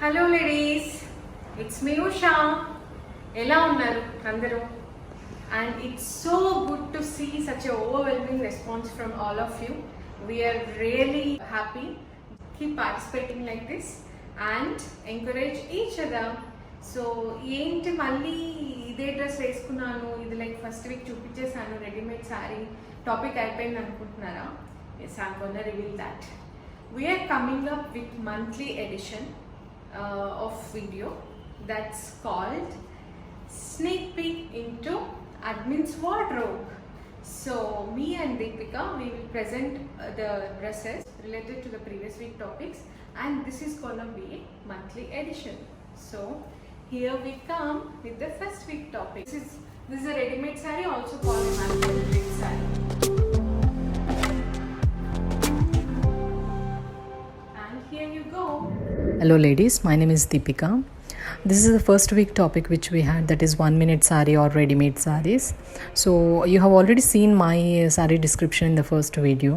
Hello ladies, it's me Usha. ఎలా ఉన్నారు అందరూ? And it's so good to see such a overwhelming response from all of you. We are really happy. Keep participating like this and encourage each other. So ఏంటి మళ్ళీ ఇదే dress వేసుకున్నాను, ఇది like first week చూపించేసాను readymade sari topic అయిపోయింది అనుకుంటున్నారా? Yes, I'm gonna reveal that. We're coming up with monthly edition of video that's called Sneak Peek into Admin's Wardrobe. So me and Deepika, we will present the dresses related to the previous week topics, and this is gonna be a monthly edition. So here we come with the first week topic. This is a ready-made saree, also called a manufactured saree. And here you go. Hello ladies, my name is Deepika. This is the first week topic which we had, that is 1 minute saree or ready-made sarees. So you have already seen my saree description in the first video.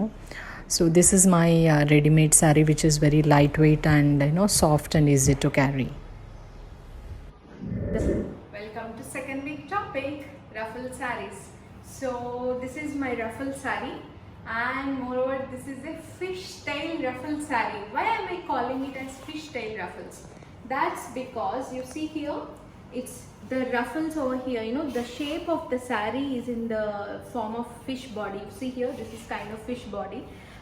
So this is my ready-made saree, which is very lightweight and soft and easy to carry. Welcome to second week topic, ruffle sarees. So this is my ruffle saree, and moreover this is a fishtail ruffle saree. Why am I calling it as fishtail ruffles? That's because you see here, it's the ruffles over here, the shape of the saree is in the form of fish body. You see here, this is kind of fish body,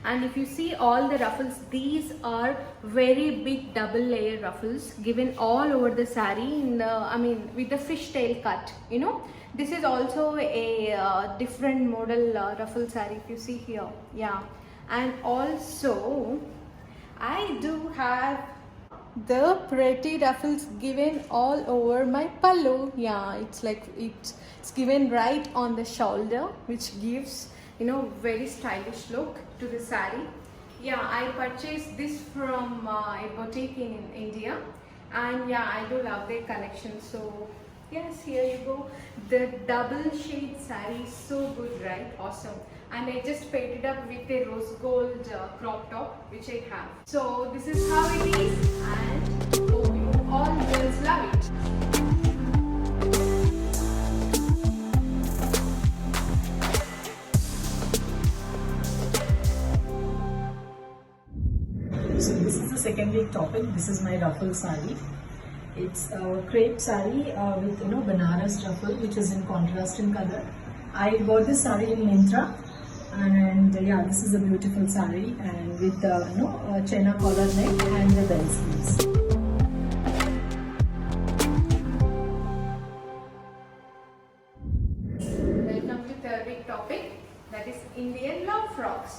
and if you see all the ruffles, these are very big double layer ruffles given all over the saree with the fishtail cut. This is also a different model ruffle saree, if you see here. Yeah, and also I do have the pretty ruffles given all over my pallu. Yeah, it's like it's given right on the shoulder, which gives very stylish look to the saree. Yeah, I purchased this from a boutique in India, and yeah, I do love their collection. So yes, here you go. The double shade saree is so good, right? Awesome. And I just paired it up with a rose gold crop top, which I have. So this is how it is, and hope you all girls love it. So this is the second week topic. This is my ruffle saree. It's a crepe saree with Banaras ruffle, which is in contrast in color. I bought this saree in Myntra, and yeah, this is a beautiful saree, and with a Chena collar neck and the bell sleeves. Welcome to third week topic, that is Indian long frocks.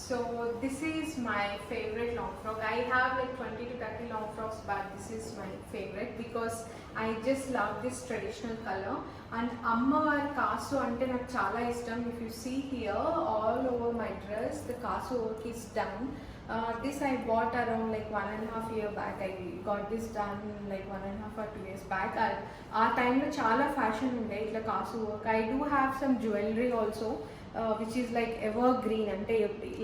So this is my favorite long frock. I have like 20 to 30 long frocks, but this is my favorite because I just love this traditional color. And Ammavar Kasu ante నాకు చాలా ఇష్టం. If you see here, all over my dress the Kasu work is done. This I bought around like 1.5 years back. I got this done like 1.5 or 2 years back. ఆ టైంలో చాలా fashion ఉండే ఇట్లా కాసు work. I do have some jewelry also, which is like evergreen, అంటే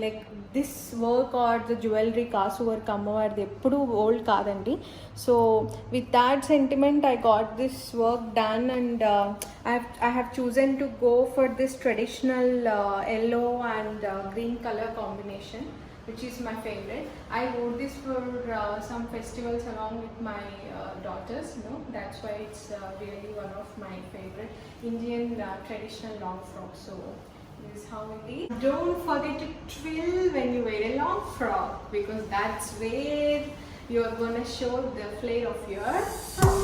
like this work or the jewelry కాసు work అమ్మవారిది ఎప్పుడు old కాదండి. So with that sentiment I got this work done, and I have chosen to go for this traditional yellow and green color combination, which is my favorite. I wore this for some festivals along with my daughters. That's why it's really one of my favorite Indian traditional long frocks. So this is how it is. Don't forget to twill when you wear a long frock, because that's where you're gonna show the flair of your frock.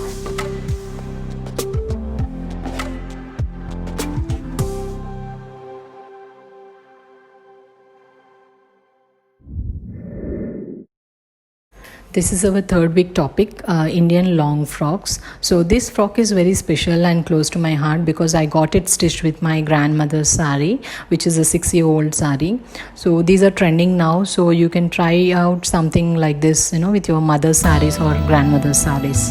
This is our third week topic, Indian long frocks. So this frock is very special and close to my heart because I got it stitched with my grandmother's saree, which is a 6-year-old saree. So these are trending now, so you can try out something like this with your mother's sarees or grandmother's sarees.